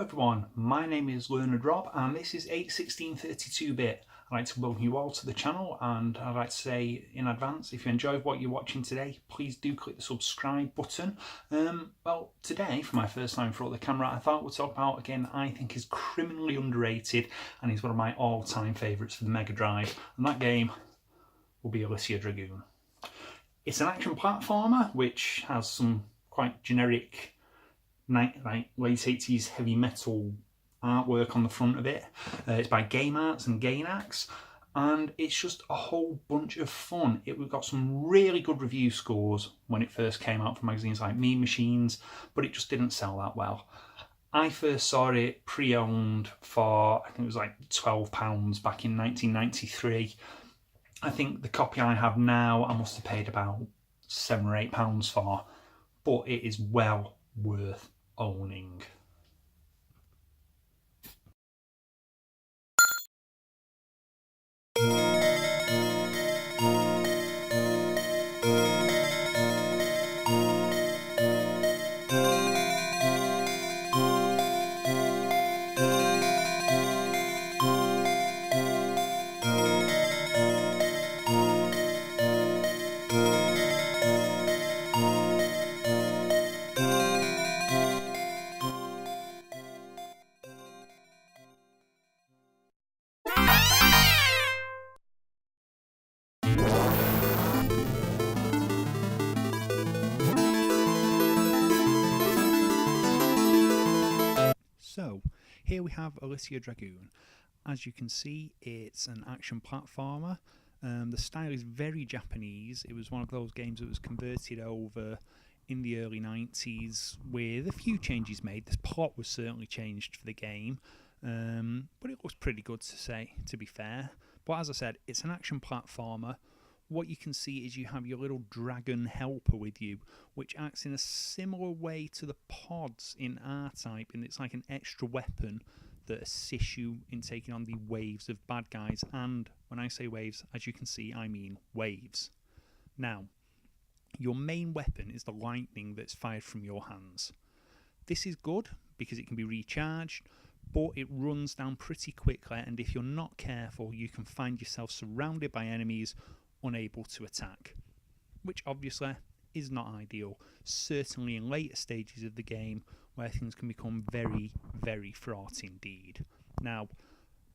everyone, my name is Learned Rob and this is 81632-bit. I'd like to welcome you all to the channel, and I'd like to say in advance, if you enjoyed what you're watching today, please do click the subscribe button. Well, today, for my first time for the camera, I thought we'd talk about, again, I think is criminally underrated and is one of my all-time favourites for the Mega Drive, and that game will be Alisia Dragoon. It's an action platformer which has some quite generic late 80s heavy metal artwork on the front of it. It's by Game Arts and Gainax, and it's just a whole bunch of fun. It got some really good review scores when it first came out from magazines like Mean Machines, but it just didn't sell that well. I first saw it pre-owned for, I think it was like £12 back in 1993. I think the copy I have now I must have paid about £7 or £8 for, but it is well worth owning. So, here we have Alisia Dragoon. As you can see, it's an action platformer. The style is very Japanese. It was one of those games that was converted over in the early 90s with a few changes made. The plot was certainly changed for the game, but it looks pretty good to be fair. But as I said, it's an action platformer. What you can see is you have your little dragon helper with you, which acts in a similar way to the pods in R-Type, and it's like an extra weapon that assists you in taking on the waves of bad guys. And when I say waves, as you can see, I mean waves. Now, your main weapon is the lightning that's fired from your hands. This is good because it can be recharged, but it runs down pretty quickly, and if you're not careful, you can find yourself surrounded by enemies unable to attack, which obviously is not ideal, certainly in later stages of the game where things can become very, very fraught indeed. Now,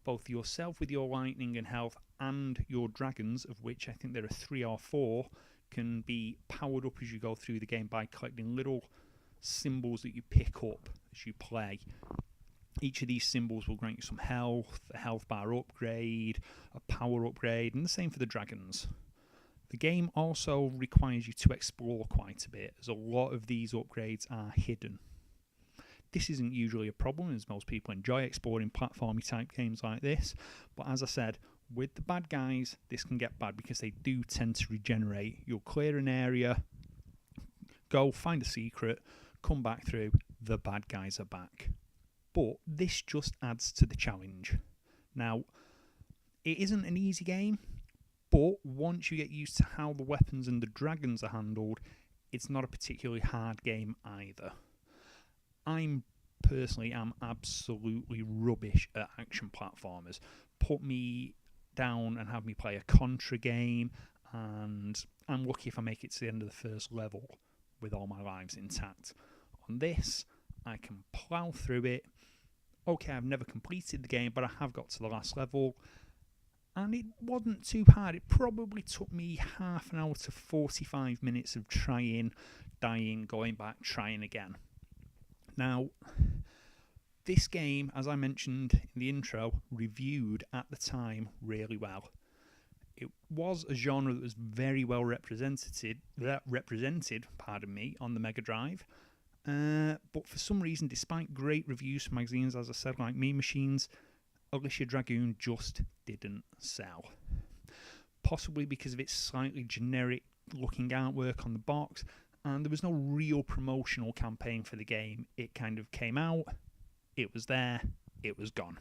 both yourself with your lightning and health and your dragons, of which I think there are 3 or 4, can be powered up as you go through the game by collecting little symbols that you pick up as you play. Each of these symbols will grant you some health, a health bar upgrade, a power upgrade, and the same for the dragons. The game also requires you to explore quite a bit, as a lot of these upgrades are hidden. This isn't usually a problem, as most people enjoy exploring platformy type games like this, but as I said, with the bad guys, this can get bad because they do tend to regenerate. You'll clear an area, go find a secret, come back through, the bad guys are back. But this just adds to the challenge. Now, it isn't an easy game, but once you get used to how the weapons and the dragons are handled, it's not a particularly hard game either. I personally am absolutely rubbish at action platformers. Put me down and have me play a Contra game, and I'm lucky if I make it to the end of the first level with all my lives intact. On this, I can plough through it. Okay, I've never completed the game, but I have got to the last level, and it wasn't too hard. It probably took me half an hour to 45 minutes of trying, dying, going back, trying again. Now, this game, as I mentioned in the intro, reviewed at the time really well. It was a genre that was very well represented on the Mega Drive. But for some reason, despite great reviews from magazines, as I said, like Mean Machines, Alisia Dragoon just didn't sell. Possibly because of its slightly generic looking artwork on the box, and there was no real promotional campaign for the game. It kind of came out, it was there, it was gone.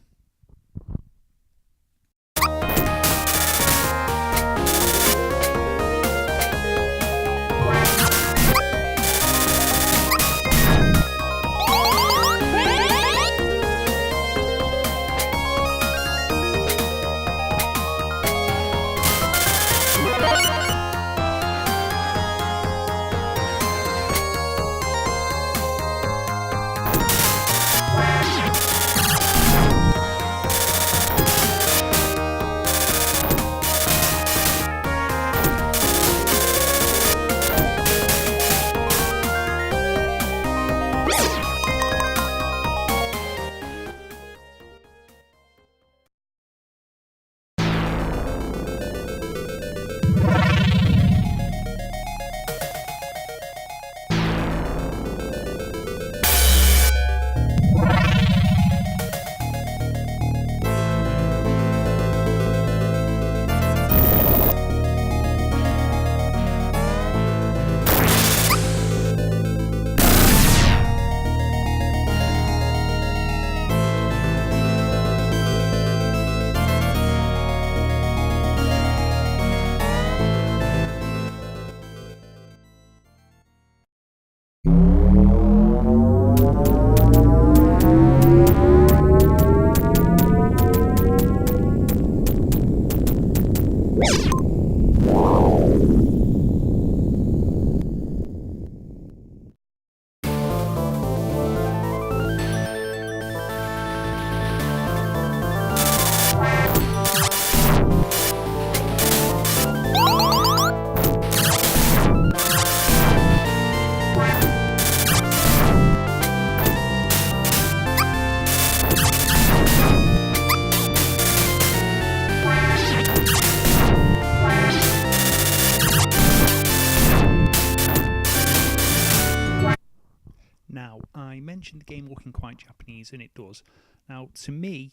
Now, I mentioned the game looking quite Japanese, and it does. Now, to me,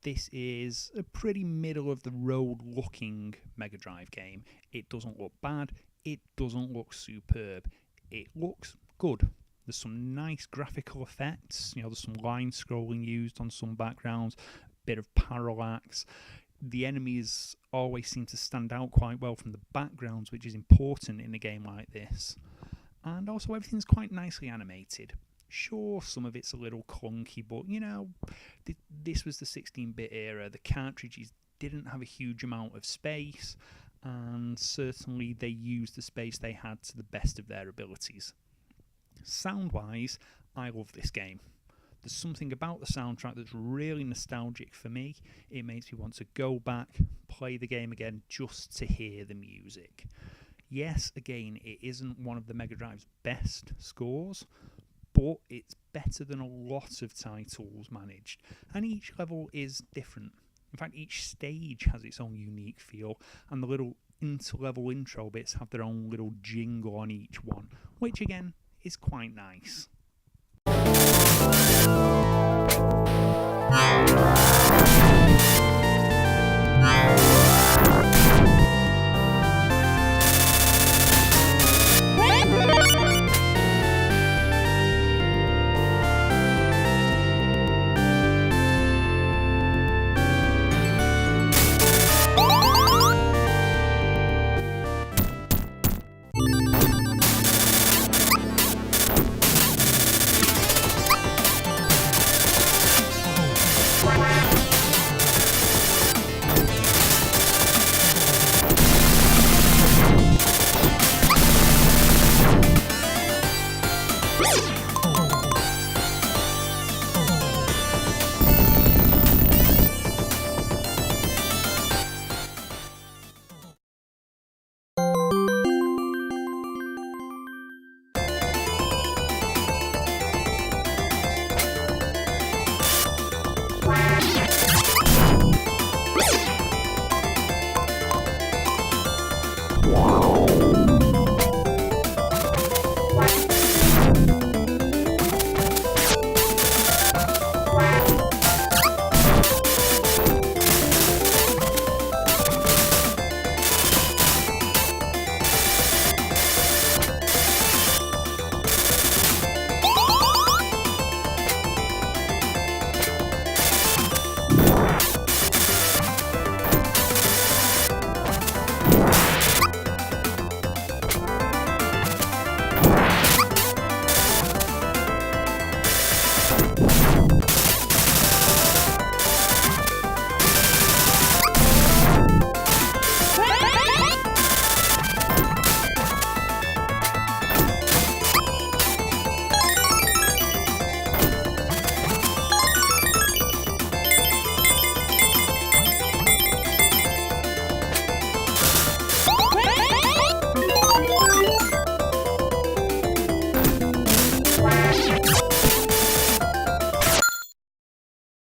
this is a pretty middle of the road looking Mega Drive game. It doesn't look bad, it doesn't look superb, it looks good. There's some nice graphical effects, there's some line scrolling used on some backgrounds, a bit of parallax. The enemies always seem to stand out quite well from the backgrounds, which is important in a game like this. And also everything's quite nicely animated. Sure, some of it's a little clunky, but this was the 16-bit era. The cartridges didn't have a huge amount of space, and certainly they used the space they had to the best of their abilities. Sound-wise, I love this game. There's something about the soundtrack that's really nostalgic for me. It makes me want to go back, play the game again just to hear the music. Yes, again, it isn't one of the Mega Drive's best scores, but it's better than a lot of titles managed, and each level is different. In fact, each stage has its own unique feel, and the little inter-level intro bits have their own little jingle on each one, which again is quite nice.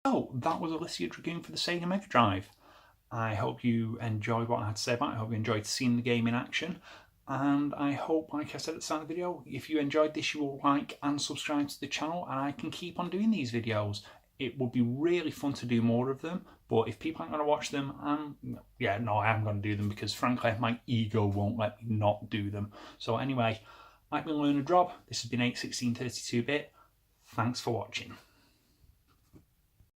So that was Alisia Dragoon for the Sega Megadrive. I hope you enjoyed what I had to say about it. I hope you enjoyed seeing the game in action. And I hope, like I said at the start of the video, if you enjoyed this, you will like and subscribe to the channel, and I can keep on doing these videos. It would be really fun to do more of them, but if people aren't going to watch them, I am going to do them, because frankly my ego won't let me not do them. So anyway, I've been Learner Drob. This has been 81632-bit. Thanks for watching.